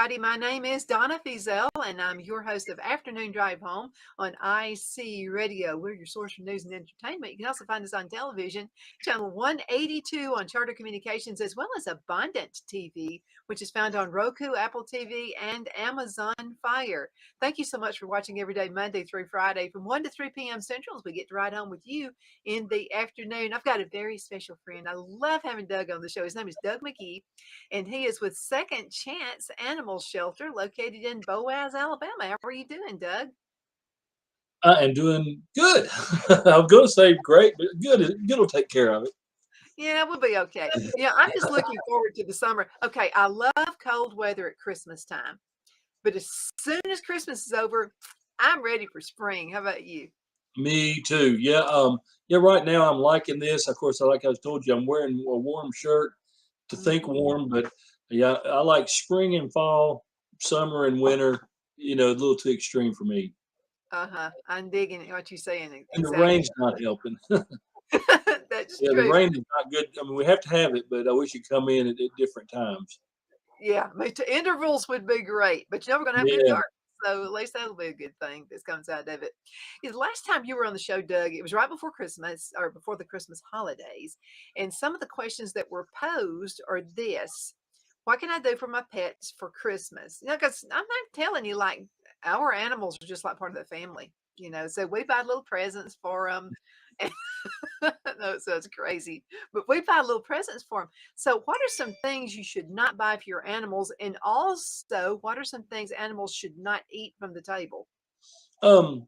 everybody. My name is Donna Fiesel, and I'm your host of Afternoon Drive Home on IC Radio. We're your source for news and entertainment. You can also find us on television, channel 182 on Charter Communications, as well as Abundant TV, which is found on Roku, Apple TV, and Amazon Fire. Thank you so much for watching every day, Monday through Friday, from 1 to 3 p.m. Central, as we get to ride home with you in the afternoon. I've got a very special friend. I love having Doug on the show. His name is Doug McGee, and he is with Second Chance Animal Shelter located in Boaz, Alabama. How are you doing, Doug? I am doing good. I'm going to say great, but good will take care of it. Yeah, we'll be okay. Yeah, I'm just looking forward to the summer. Okay, I love cold weather at Christmas time, but as soon as Christmas is over, I'm ready for spring. How about you? Me too. Yeah. Right now I'm liking this. Of course, like I told you, I'm wearing a warm shirt to think Hmm. warm, but yeah, I like spring and fall, summer and winter. A little too extreme for me. Uh-huh. I'm digging what you're saying And the exactly. rain's not helping. That's Yeah, the true. rain is not good. I mean, we have to have it, but I wish it come in at different times. Yeah, but the intervals would be great, but you're never going to have good Yeah. garden. So at least that'll be a good thing that comes out of it. Yeah, the last time you were on the show, Doug, it was right before Christmas or before the Christmas holidays. And some of the questions that were posed are this: what can I do for my pets for Christmas? Because I'm not telling you, like, our animals are just like part of the family, so we buy little presents for them. No, it sounds crazy, but we buy little presents for them. So, what are some things you should not buy for your animals? And also, what are some things animals should not eat from the table? Um,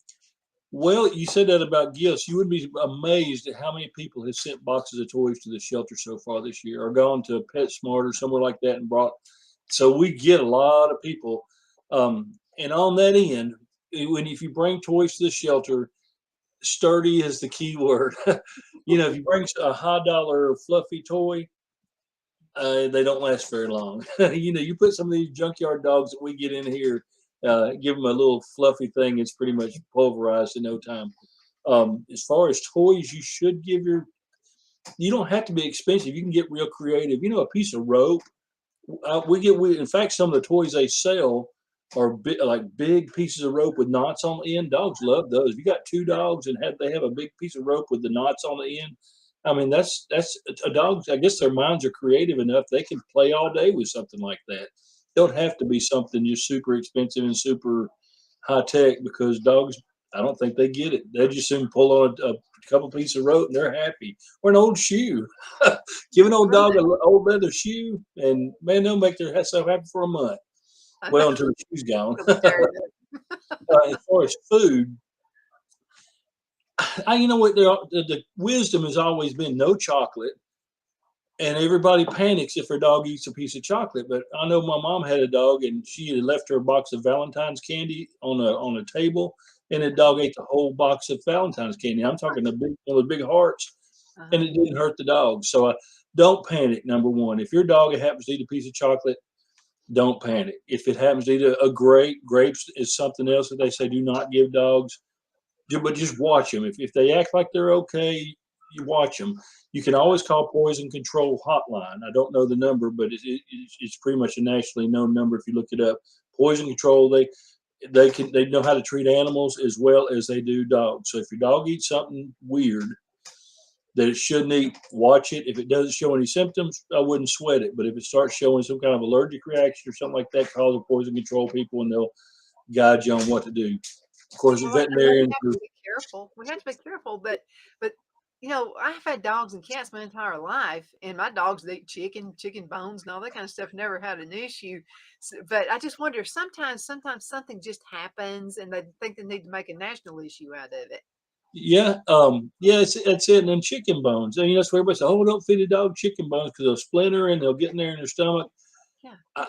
Well, you said that about gifts. You would be amazed at how many people have sent boxes of toys to the shelter so far this year, or gone to PetSmart or somewhere like that and brought. So we get a lot of people, and on that end, when if you bring toys to the shelter, sturdy is the key word. If you bring a high dollar fluffy toy, they don't last very long. You put some of these junkyard dogs that we get in here, give them a little fluffy thing, it's pretty much pulverized in no time. As far as toys, you don't have to be expensive. You can get real creative. A piece of rope. In fact, some of the toys they sell are like big pieces of rope with knots on the end. Dogs love those. If you got two dogs and they have a big piece of rope with the knots on the end, I mean, that's a dog. I guess their minds are creative enough they can play all day with something like that. Don't have to be something just super expensive and super high tech because dogs. I don't think they get it. They just soon pull on a couple pieces of rope and they're happy. Or an old shoe. Give an old dog an old leather shoe, and man, they'll make their head so happy for a month. Well, until the shoe's gone. Till they tear it As far as food, you know what? The wisdom has always been no chocolate, and everybody panics if their dog eats a piece of chocolate. But I know my mom had a dog, and she had left her a box of Valentine's candy on a table, and the dog ate the whole box of Valentine's candy. I'm talking one of the big hearts, up. and it didn't hurt the dog. So don't panic. Number one, if your dog happens to eat a piece of chocolate, don't panic. If it happens to eat a grape, grapes is something else that they say do not give dogs. But just watch them. If they act like they're okay, you watch them. You can always call Poison Control Hotline. I don't know the number, but it's pretty much a nationally known number if you look it up. Poison Control. They know how to treat animals as well as they do dogs. So if your dog eats something weird that it shouldn't eat, watch it. If it doesn't show any symptoms, I wouldn't sweat it. But if it starts showing some kind of allergic reaction or something like that, call the poison control people and they'll guide you on what to do. Of course, the Well, and we veterinarians have to be careful. We have to be careful, but I've had dogs and cats my entire life, and my dogs eat chicken bones, and all that kind of stuff. Never had an issue, but I just wonder if sometimes something just happens, and they think they need to make a national issue out of it. yeah, that's it. And then chicken bones. And that's where everybody says, "Oh, don't feed a dog chicken bones because they'll splinter and they'll get in there in their stomach." Yeah. I,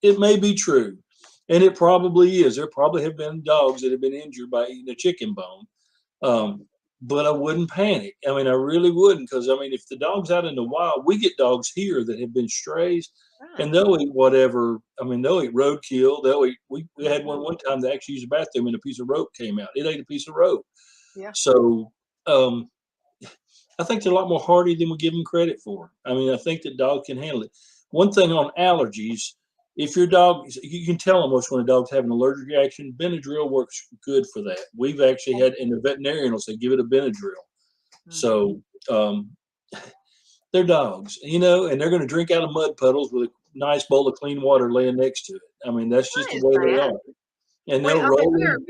it may be true, and it probably is. There probably have been dogs that have been injured by eating a chicken bone. Um, but I wouldn't panic. I mean, I really wouldn't because I mean, if the dog's out in the wild, we get dogs here that have been strays, Right. and they'll eat whatever. I mean, they'll eat roadkill. They'll eat. We had Hmm. one time that actually used the bathroom and a piece of rope came out. It ate a piece of rope. Yeah. So um, I think they're a lot more hardy than we give them credit for. I mean, I think that dogs can handle it. One thing on allergies, if your dog, you can tell almost when a dog's having an allergic reaction. Benadryl works good for that. We've actually had, and the veterinarian will say, give it a Benadryl. Mm-hmm. So um, they're dogs, and they're going to drink out of mud puddles with a nice bowl of clean water laying next to it. I mean, that's just Why the is way they that? are. And We, they'll I mean, roll we are in.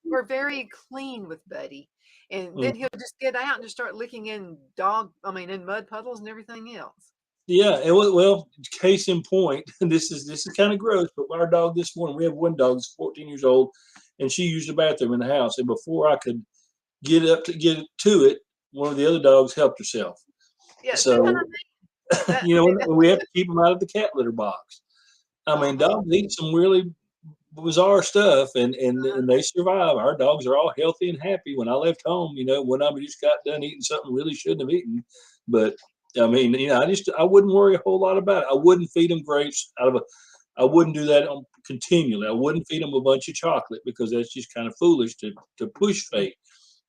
we're very clean with Buddy, and Mm. then he'll just get out and just start licking in in mud puddles and everything else. Yeah, and well, case in point, this is kind of gross, but our dog this morning, we have one dog that's 14 years old, and she used the bathroom in the house, and before I could get to it, one of the other dogs helped herself. Yeah, see what I So mean? That I mean, we have to keep them out of the cat litter box. I mean, uh-huh. dogs eat some really bizarre stuff, and they survive. Our dogs are all healthy and happy. When I left home, when I just got done eating something really shouldn't have eaten, but I mean, I wouldn't worry a whole lot about it. I wouldn't feed them grapes out of a. I wouldn't do that continually. I wouldn't feed them a bunch of chocolate because that's just kind of foolish to push fate.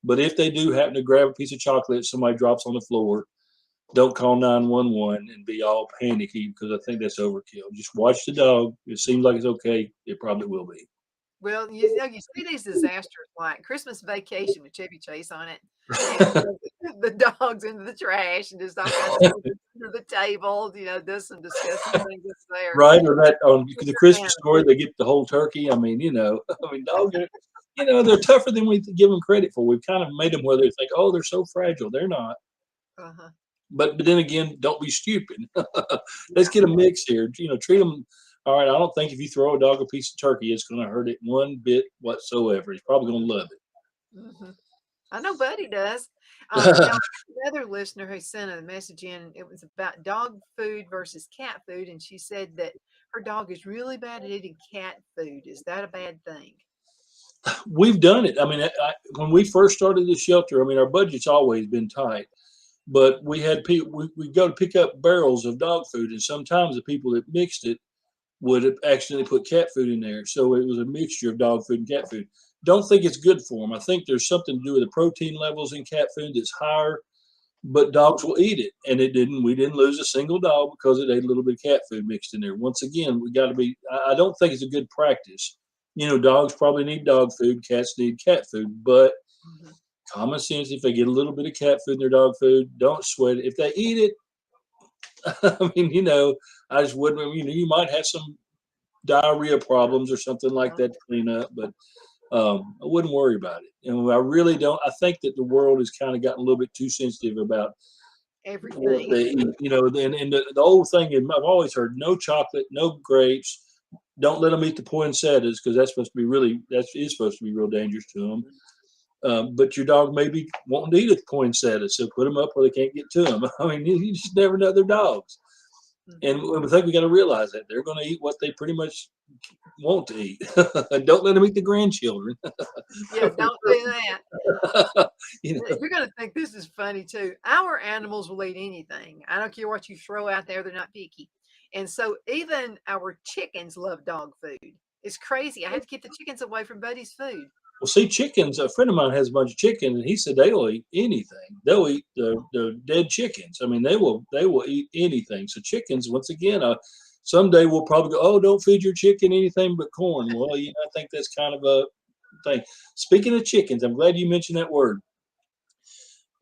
But if they do happen to grab a piece of chocolate, somebody drops on the floor, don't call 911 and be all panicky because I think that's overkill. Just watch the dog. It seems like it's okay. It probably will be. Well, you see these disasters like Christmas Vacation with Chevy Chase on it, and he throws the dogs into the trash and just all kinds of stuff under the table. Does some disgusting things up there. Right? Or that on the Christmas And story, they get the whole turkey. I mean, I mean, dogs are, they're tougher than we give them credit for. We've kind of made them where they think, oh, they're so fragile. They're not. uh-huh. But then again, don't be stupid. Let's Yeah. get a mix here. Treat them. All right. I don't think if you throw a dog a piece of turkey, it's going to hurt it one bit whatsoever. He's probably going to love Hmm. I know Buddy does. Now, it. another listener who sent a message in, it was about dog food versus cat food, and she said that her dog is really bad at eating cat food. Is that a bad thing? We've done it. I mean, when we first started the shelter, I mean, our budget's always been tight. But we had people. We go to pick up barrels of dog food, and sometimes the people that mixed it would accidentally put cat food in there. So it was a mixture of dog food and cat food. Don't think it's good for them. I think there's something to do with the protein levels in cat food that's higher, but dogs will eat it. And it didn't. We didn't lose a single dog because it ate a little bit of cat food mixed in there. Once again, we got to be. I don't think it's a good practice. Dogs probably need dog food. Cats need cat food, but Hmm. common sense. If they get a little bit of cat food in their dog food, don't sweat it. If they eat it, I mean, I just wouldn't. You might have some diarrhea problems or something like that to clean up, but I wouldn't worry about it. And I really don't. I think that the world has kind of gotten a little bit too sensitive about what Everything. they eat. And the old thing I've always heard: no chocolate, no grapes. Don't let them eat the poinsettias because that is supposed to be real dangerous to them. But your dog may be wanting to eat a poinsettia, so put them up where they can't get to them. I mean, you just never know they're dogs. And Hmm. I think we got to realize that they're going to eat what they pretty much want to eat. Don't let them eat the grandchildren. Yeah, don't do that. you know, You're going to think this is funny too. Our animals will eat anything. I don't care what you throw out there, they're not picky. And so even our chickens love dog food. It's crazy. I have to keep the chickens away from Buddy's food. well, see, chickens. A friend of mine has a bunch of chickens, and he said they'll eat anything. They'll eat the dead chickens. I mean, they will eat anything. So chickens, once again, someday we'll probably go, oh, don't feed your chicken anything but corn. Well, I think that's kind of a thing. Speaking of chickens, I'm glad you mentioned that word.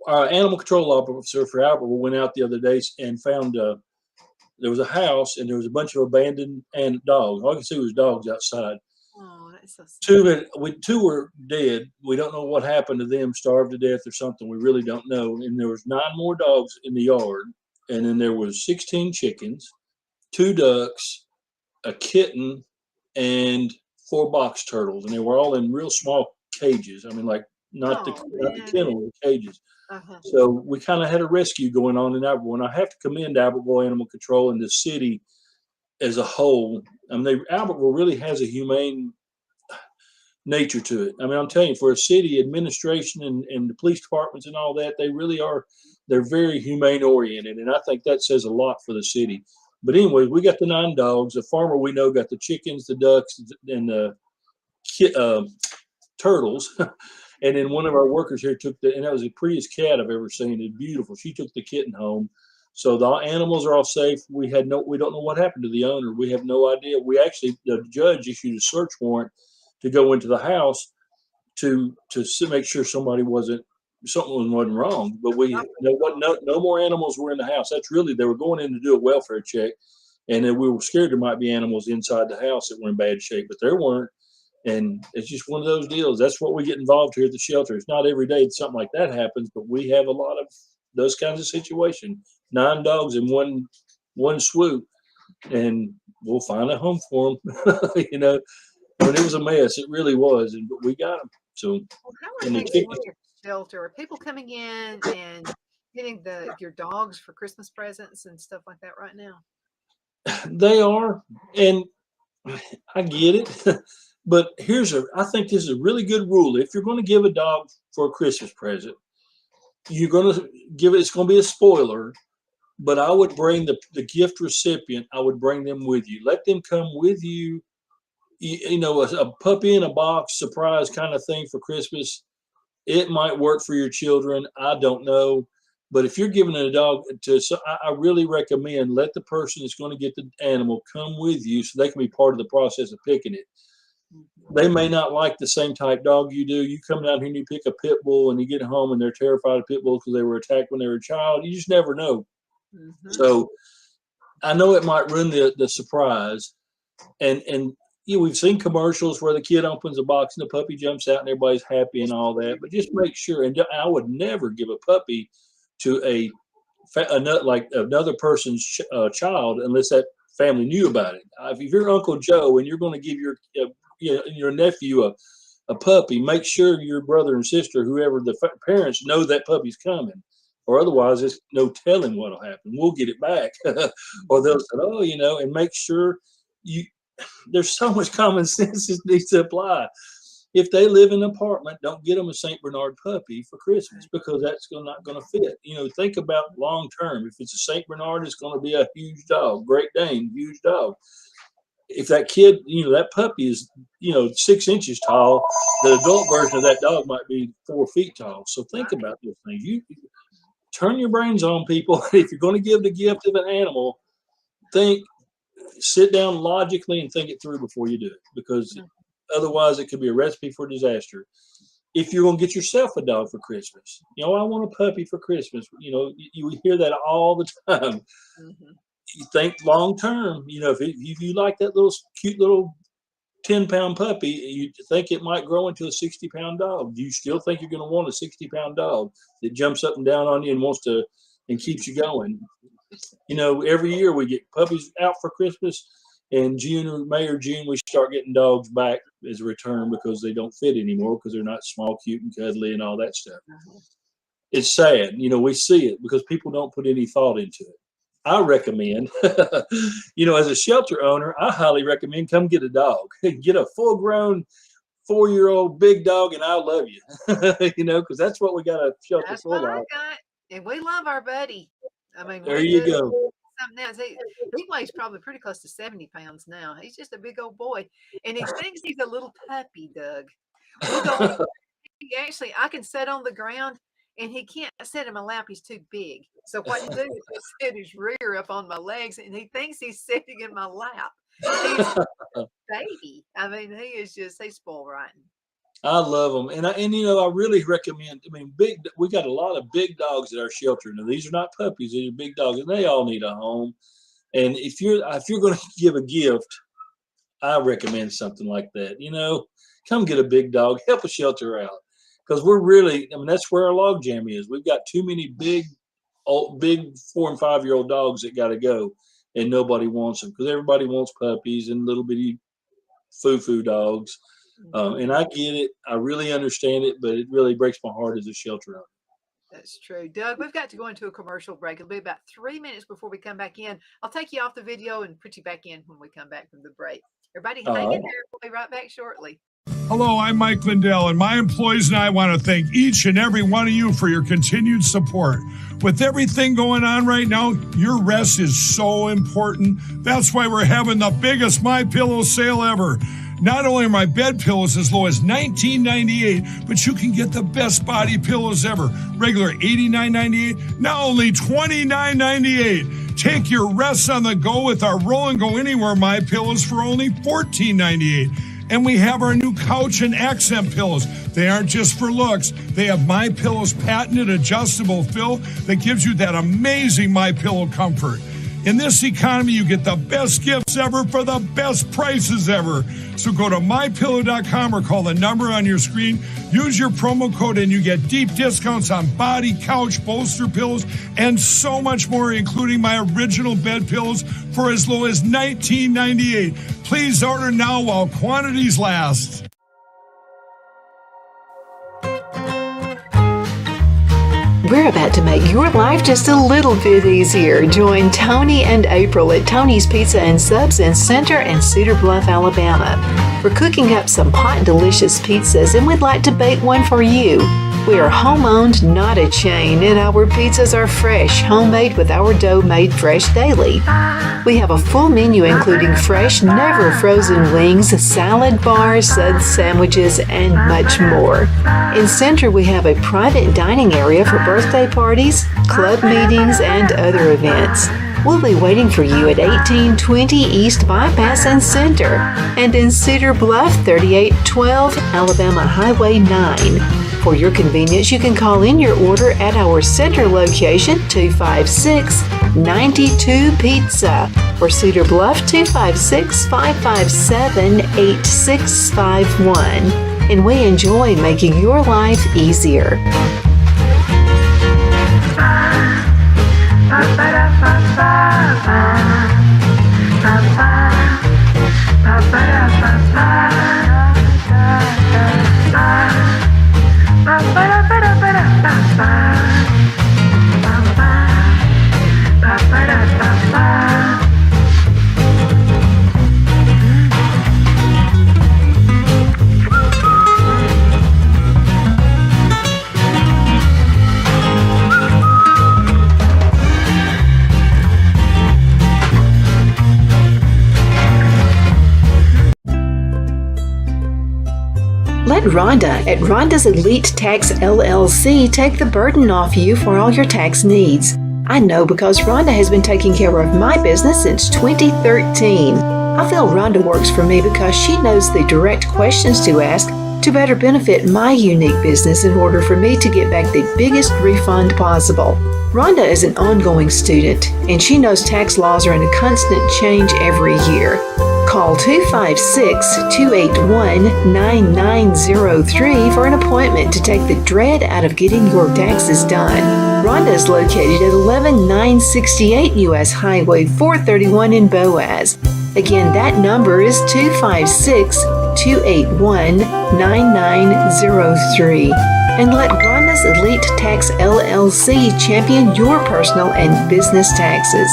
Our animal control officer for Albert went out the other day and found there was a house and there was a bunch of abandoned and dogs. All I could see was dogs outside. Oh, that's so Two sad. two were dead. We don't know what happened to them, starved to death or something. We really don't know. And there was 9 more dogs in the yard, and then there was 16 chickens, 2 ducks, a kitten, and 4 box turtles, and they were all in real small cages. I mean, like Oh not the man. kennel, the cages. Uh-huh. So we kind of had a rescue going on in Albertville, and I have to commend Albertville Animal Control and the city as a whole. I mean, Albertville really has a humane nature to it. I mean, I'm telling you, for a city administration and the police departments and all that, they really are. They're very humane oriented, and I think that says a lot for the city. But anyway, we got the 9 dogs. The farmer we know got the chickens, the ducks, and the turtles. And then one of our workers here and that was the prettiest cat I've ever seen. It's beautiful. She took the kitten home. So the animals are all safe. We don't know what happened to the owner. We have no idea. The judge issued a search warrant to go into the house to make sure something wasn't wrong. But no more animals were in the house. That's really, they were going in to do a welfare check, and then we were scared there might be animals inside the house that were in bad shape, but there weren't. And it's just one of those deals. That's what we get involved here at the shelter. It's not every day that something like that happens, but we have a lot of those kinds of situations. 9 dogs in one swoop, and we'll find a home for them. You know, when it was a mess, it really was, but we got them. So, well, how are things going at the shelter? Are people coming in and getting your dogs for Christmas presents and stuff like that right now? They are, and I get it. But I think this is a really good rule. If you're going to give a dog for a Christmas present, you're going to give it, it's going to be a spoiler, but I would bring the gift recipient, I would bring them with you. Let them come with you. You know, a puppy in a box surprise kind of thing for Christmas. It might work for your children. I don't know. But if you're giving a dog I really recommend let the person that's going to get the animal come with you so they can be part of the process of picking it. They may not like the same type dog you do. You come down here and you pick a pit bull and you get home and they're terrified of pit bulls because they were attacked when they were a child. You just never know. Mm-hmm. So I know it might ruin the surprise. And we've seen commercials where the kid opens a box and the puppy jumps out and everybody's happy and all that. But just make sure. And I would never give a puppy to another person's child unless that family knew about it. If you're Uncle Joe and you're going to give your nephew a puppy, make sure your brother and sister, whoever the parents, know that puppy's coming, or otherwise there's no telling what'll happen. We'll get it back, or they'll say, and make sure there's so much common sense that needs to apply. If they live in an apartment, don't get them a St. Bernard puppy for Christmas because that's not going to fit. Think about long term. If it's a St. Bernard, it's going to be a huge dog. Great Dane, huge dog. If that kid, that puppy is, 6 inches tall, the adult version of that dog might be 4 feet tall. So think about those things. You turn your brains on, people. If you're going to give the gift of an animal, sit down logically and think it through before you do it, because otherwise it could be a recipe for disaster. If you're going to get yourself a dog for Christmas, I want a puppy for Christmas. You hear that all the time. Mm-hmm. You think long term, if you like that little cute little 10-pound puppy, you think it might grow into a 60-pound dog. Do you still think you're going to want a 60-pound dog that jumps up and down on you and and keeps you going? Every year we get puppies out for Christmas, and May or June, we start getting dogs back as a return because they don't fit anymore because they're not small, cute, and cuddly and all that stuff. Mm-hmm. It's sad. We see it because people don't put any thought into it. I recommend, as a shelter owner, I highly recommend come get a dog. Get a full-grown 4-year-old big dog, and I'll love you. Because that's what we got a shelter full of. And we love our buddy. I mean, there you go. Something else. He weighs probably pretty close to 70 pounds now. He's just a big old boy, and he thinks he's a little puppy, Doug. We'll go. I can sit on the ground, and he can't sit in my lap. He's too big. So what he do is just sit his rear up on my legs, and he thinks he's sitting in my lap. He's a baby. I mean, he's spoiled rotten. I love them, and I really recommend. We got a lot of big dogs at our shelter. Now these are not puppies; these are big dogs, and they all need a home. And if you're going to give a gift, I recommend something like that. Come get a big dog, help a shelter out, because we're really. That's where our log jam is. We've got too many big 4- and 5-year-old dogs that got to go, and nobody wants them because everybody wants puppies and little bitty foo-foo dogs. And I get it. I really understand it, but it really breaks my heart as a shelter owner. That's true. Doug, we've got to go into a commercial break. It'll be about 3 minutes before we come back in. I'll take you off the video and put you back in when we come back from the break. Everybody hang in there. We'll be right back shortly. Hello, I'm Mike Lindell, and my employees and I want to thank each and every one of you for your continued support. With everything going on right now, your rest is so important. That's why we're having the biggest MyPillow sale ever. Not only are my bed pillows as low as $19.98, but you can get the best body pillows ever. Regular $89.98, now only $29.98. Take your rest on the go with our Roll and Go Anywhere My Pillows for only $14.98. And we have our new couch and accent pillows. They aren't just for looks. They have My Pillow's patented adjustable fill that gives you that amazing My Pillow comfort. In this economy, you get the best gifts ever for the best prices ever. So go to mypillow.com or call the number on your screen. Use your promo code and you get deep discounts on body, couch, bolster pillows, and so much more, including my original bed pillows for as low as $19.98. Please order now while quantities last. We're about to make your life just a little bit easier. Join Tony and April at Tony's Pizza and Subs in Center and Cedar Bluff, Alabama. We're cooking up some hot, delicious pizzas, and we'd like to bake one for you. We are home-owned, not a chain, and our pizzas are fresh, homemade with our dough made fresh daily. We have a full menu including fresh, never frozen wings, salad bars, suds, sandwiches, and much more. In Center, we have a private dining area for birthday parties, club meetings, and other events. We'll be waiting for you at 1820 East Bypass and Center, and in Cedar Bluff, 3812 Alabama Highway 9. For your convenience, you can call in your order at our Center location, 256-92 Pizza, or Cedar Bluff, 256-557-8651. And we enjoy making your life easier. Let Rhonda at Rhonda's Elite Tax LLC take the burden off you for all your tax needs. I know because Rhonda has been taking care of my business since 2013. I feel Rhonda works for me because she knows the direct questions to ask to better benefit my unique business in order for me to get back the biggest refund possible. Rhonda is an ongoing student, and she knows tax laws are in a constant change every year. Call 256-281-9903 for an appointment to take the dread out of getting your taxes done. Rhonda is located at 11968 U.S. Highway 431 in Boaz. Again, that number is 256-281-9903. And let Rhonda's Elite Tax LLC champion your personal and business taxes.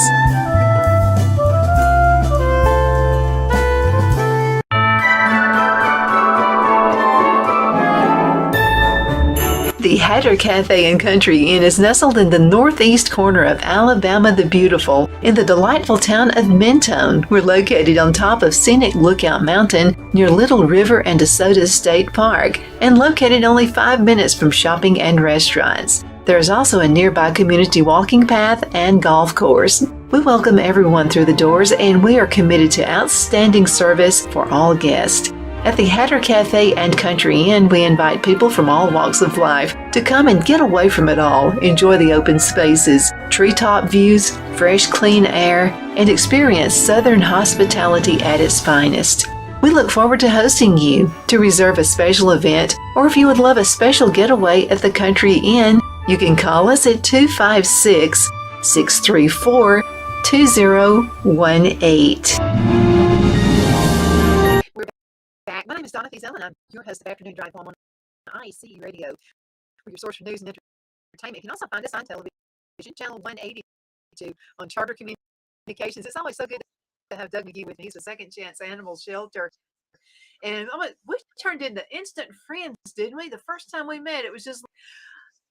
The Hatter Cafe and Country Inn is nestled in the northeast corner of Alabama the Beautiful in the delightful town of Mentone. We're located on top of scenic Lookout Mountain near Little River and DeSoto State Park and located only 5 minutes from shopping and restaurants. There is also a nearby community walking path and golf course. We welcome everyone through the doors and we are committed to outstanding service for all guests. At the Hatter Cafe and Country Inn, we invite people from all walks of life to come and get away from it all, enjoy the open spaces, treetop views, fresh, clean air, and experience Southern hospitality at its finest. We look forward to hosting you. To reserve a special event, or if you would love a special getaway at the Country Inn, you can call us at 256-634-2018. My name is Donna Fiesel, and I'm your host of Afternoon Drive Home on IC Radio. We're your source for news and entertainment. You can also find us on television, channel 182 on Charter Communications. It's always so good to have Doug McGee with me. He's a Second Chance Animal Shelter. And we turned into instant friends, didn't we? The first time we met, it was just,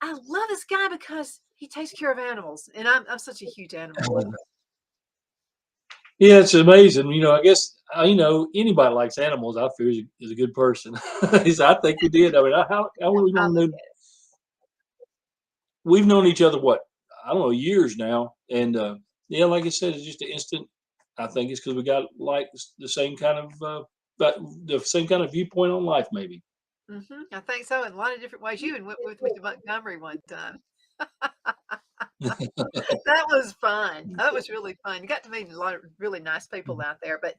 I love this guy because he takes care of animals. And I'm such a huge animal lover. Yeah, it's amazing. I guess anybody likes animals. I feel is a good person. I think we did. I mean, how we I known look them? at it. We've known each other what I don't know years now, and yeah, like I said, it's just an instant. I think it's because we got like the same kind of but the same kind of viewpoint on life, maybe. I think so in a lot of different ways. You and went with Montgomery one time. That was fun. That was really fun. You got to meet a lot of really nice people out there. But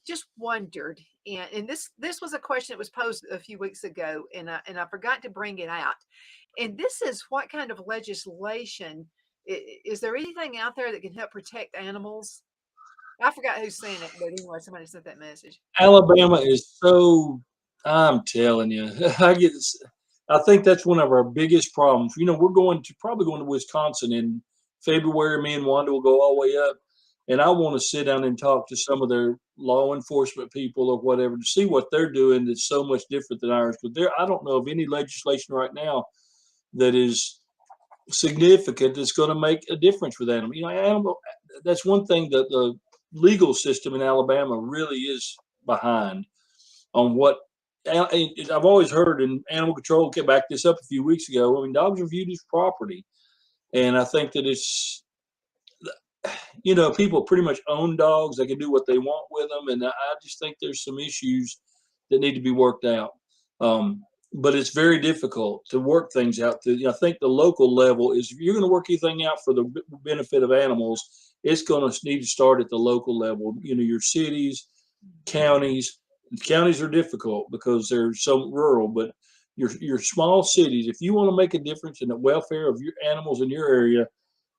just wondered, and this was a question that was posed a few weeks ago, and I forgot to bring it out. And this is what kind of legislation is there anything out there that can help protect animals? I forgot who sent it, but anyway, somebody sent that message. Alabama is so. I'm telling you, I think that's one of our biggest problems. We're probably going to Wisconsin in February. Me and Wanda will go all the way up, and I want to sit down and talk to some of their law enforcement people or whatever to see what they're doing that's so much different than ours. But I don't know of any legislation right now that is significant that's going to make a difference with animals. That's one thing that the legal system in Alabama really is behind on what I've always heard, and animal control back this up a few weeks ago. I mean, dogs are viewed as property, and I think that it's people pretty much own dogs; they can do what they want with them, and I just think there's some issues that need to be worked out. But it's very difficult to work things out. I think the local level is if you're going to work anything out for the benefit of animals, it's going to need to start at the local level. Your cities, counties. Counties are difficult because they're so rural, but your small cities, if you want to make a difference in the welfare of your animals in your area,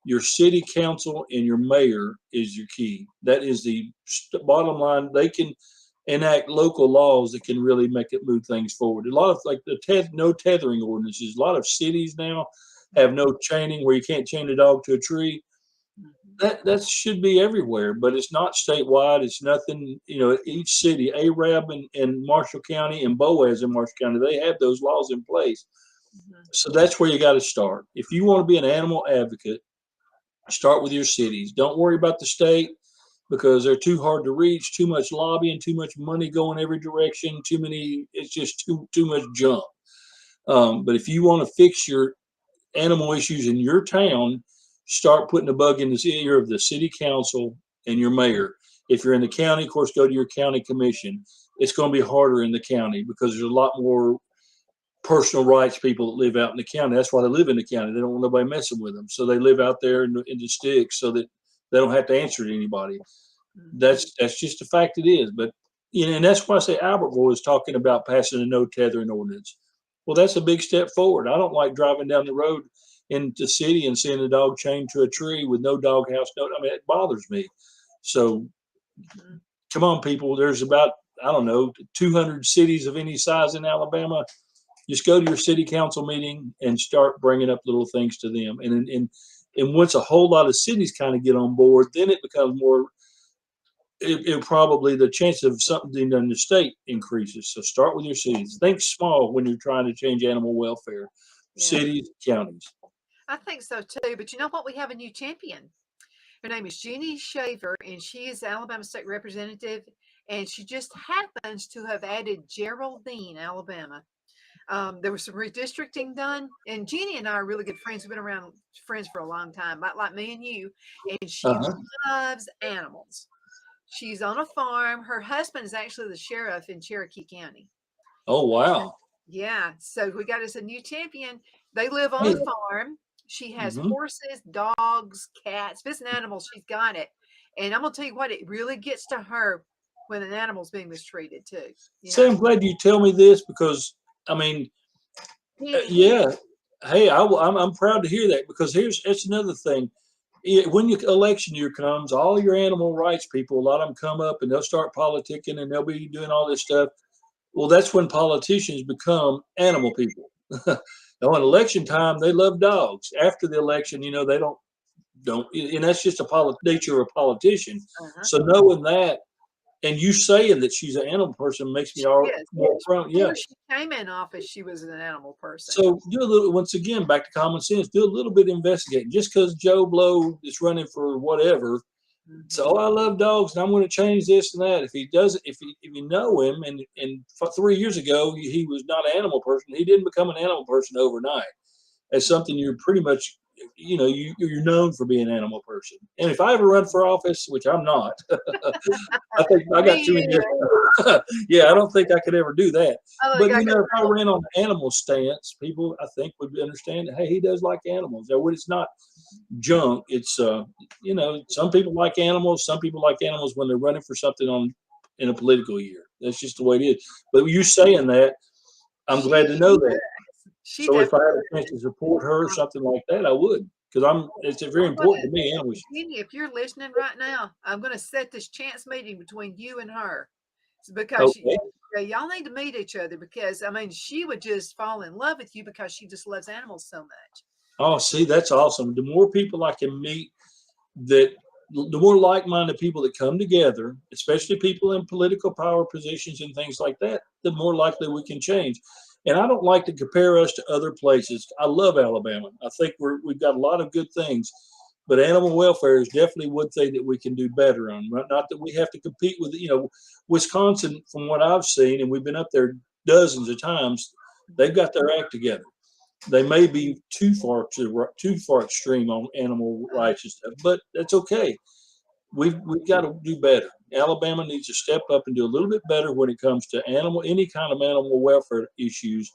your city council and your mayor is your key. That is the bottom line. They can enact local laws that can really make it move things forward. A lot of like no tethering ordinances. A lot of cities now have no chaining where you can't chain a dog to a tree. That should be everywhere, but it's not statewide. It's nothing. Each city, Arab in Marshall County and Boaz in Marshall County, they have those laws in place. So that's where you got to start. If you want to be an animal advocate, start with your cities. Don't worry about the state because they're too hard to reach. Too much lobbying, too much money going every direction. Too many. It's just too much junk. But if you want to fix your animal issues in your town, start putting a bug in the ear of the city council and your mayor. If you're in the county, of course, go to your county commission. It's going to be harder in the county because there's a lot more personal rights people that live out in the county. That's why they live in the county. They don't want nobody messing with them. So they live out there in the sticks so that they don't have to answer to anybody. That's just the fact it is. But and that's why I say Albertville is talking about passing a no tethering ordinance. Well, that's a big step forward. I don't like driving down the road in the city and seeing a dog chained to a tree with no doghouse. I mean, it bothers me. So come on, people. There's about, I don't know, 200 cities of any size in Alabama. Just go to your city council meeting and start bringing up little things to them. And once a whole lot of cities kind of get on board, then it becomes more, it probably the chance of something being done in the state increases. So start with your cities. Think small when you're trying to change animal welfare. Yeah, Cities, counties. I think so too. But you know what? We have a new champion. Her name is Jeannie Shaver, and she is the Alabama State Representative. And she just happens to have added Geraldine, Alabama. There was some redistricting done, and Jeannie and I are really good friends. We've been around friends for a long time, like me and you. And she Uh-huh. loves animals. She's on a farm. Her husband is actually the sheriff in Cherokee County. Oh, wow. Yeah, so we got us a new champion. They live on Hey. a farm. She has Mhm. horses, dogs, cats, if it's an animal, she's got it. And I'm gonna tell you what, it really gets to her when an animal's being mistreated too. You So know, I'm glad you tell me this because, I mean, he yeah. Hey, I'm proud to hear that because it's another thing. When your election year comes, all your animal rights people, a lot of them come up and they'll start politicking and they'll be doing all this stuff. Well, that's when politicians become animal people. Now, in election time, they love dogs. After the election, they don't, and that's just nature of a politician. uh-huh. So knowing that, and you saying that she's an animal person makes me She all is. more proud. Yeah. Before she came in office, she was an animal person. So do a little, once again, back to common sense, do a little bit of investigating. Just because Joe Blow is running for whatever Mhm. So I love dogs, and I'm going to change this and that. If he doesn't, if you know him, and 3 years ago he was not an animal person, he didn't become an animal person overnight. As something you're pretty much, you're known for being an animal person. And if I ever run for office, which I'm not, I think I got Me too many. either. Yeah, I don't think I could ever do that. I think But I could. if I ran on the animal stance, people I think would understand that, hey, he does like animals. Now, when it's not junk, it's some people like animals. Some people like animals when they're running for something on in a political year. That's just the way it is. But you saying that, I'm glad to She know that. she So if I definitely had a chance to support her or something like that, I would, because it's very I'm gonna important to me. Animals. Virginia, if you're listening right now, I'm gonna set this chance meeting between you and her. It's because Okay. y'all need to meet each other because I mean she would just fall in love with you because she just loves animals so much. Oh, see, that's awesome. The more people I can meet that the more like-minded people that come together, especially people in political power positions and things like that, the more likely we can change. And I don't like to compare us to other places. I love Alabama. I think we've got a lot of good things, but animal welfare is definitely one thing that we can do better on. Not that we have to compete with, Wisconsin, from what I've seen, and we've been up there dozens of times, they've got their act together. They may be too far extreme on animal rights and stuff, but that's okay. We've got to do better. Alabama needs to step up and do a little bit better when it comes to any kind of animal welfare issues.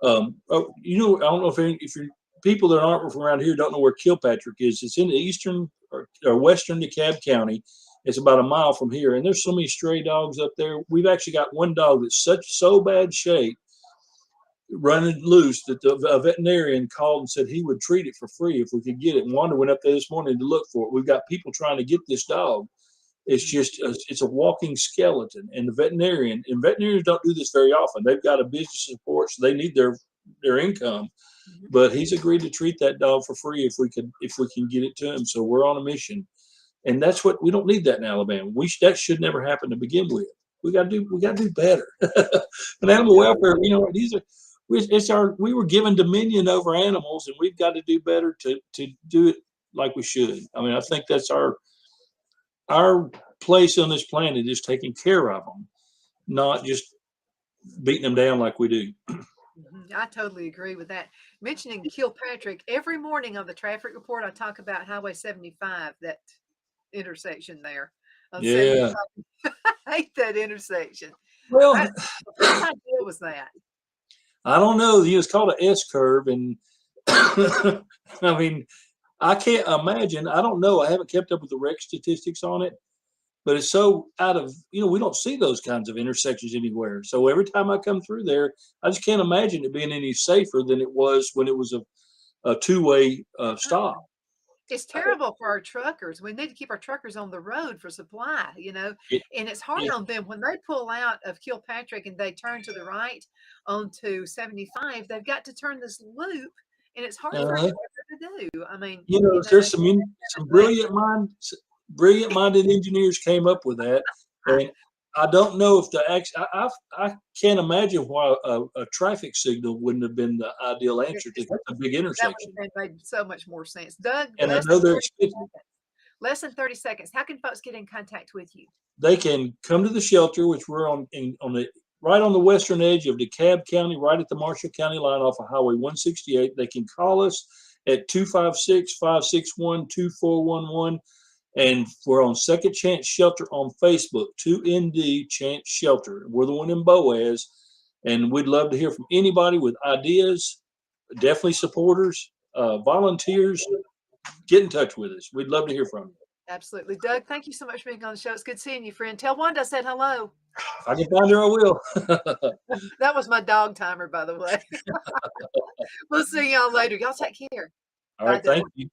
I don't know if you people that aren't from around here don't know where Kilpatrick is. It's in the eastern or western DeKalb County. It's about a mile from here, and there's so many stray dogs up there. We've actually got one dog that's so bad shape running loose that a veterinarian called and said he would treat it for free if we could get it. And Wanda went up there this morning to look for it. We've got people trying to get this dog. It's a walking skeleton. And veterinarians don't do this very often. They've got a business support, so they need their income. But he's agreed to treat that dog for free if we can get it to him. So we're on a mission, and that's what we don't need that in Alabama. That should never happen to begin with. We got to do better. But animal welfare, we were given dominion over animals, and we've got to do better to do it like we should. I mean, I think that's our place on this planet is taking care of them, not just beating them down like we do. I totally agree with that. Mentioning Kilpatrick, every morning on the traffic report, I talk about Highway 75, that intersection there on Yeah. 75. I hate that intersection. Well, Whose idea was that? I don't know. It's called an S curve, and I mean, I can't imagine. I don't know. I haven't kept up with the wreck statistics on it, but it's so out of, we don't see those kinds of intersections anywhere. So every time I come through there, I just can't imagine it being any safer than it was when it was a two-way stop. It's terrible for our truckers. We need to keep our truckers on the road for supply, It, and it's hard it, on them when they pull out of Kilpatrick and they turn to the right onto 75. They've got to turn this loop, and it's hard for a uh, trucker to do. I mean, there's some brilliant-minded engineers came up with that, and I don't know if I can't imagine why a traffic signal wouldn't have been the ideal answer to a big that intersection. would have made so much more sense. Doug, And I know they're expensive. Less than 30 seconds. How can folks get in contact with you? They can come to the shelter, which we're right on the western edge of DeKalb County, right at the Marshall County line off of Highway 168. They can call us at 256-561-2411. And we're on Second Chance Shelter on Facebook, 2ND Chance Shelter. We're the one in Boaz. And we'd love to hear from anybody with ideas, definitely supporters, volunteers. Get in touch with us. We'd love to hear from you. Absolutely. Doug, thank you so much for being on the show. It's good seeing you, friend. Tell Wanda I said hello. If I can find her, I will. That was my dog timer, by the way. We'll see y'all later. Y'all take care. All right. Bye, Doug. Thank you.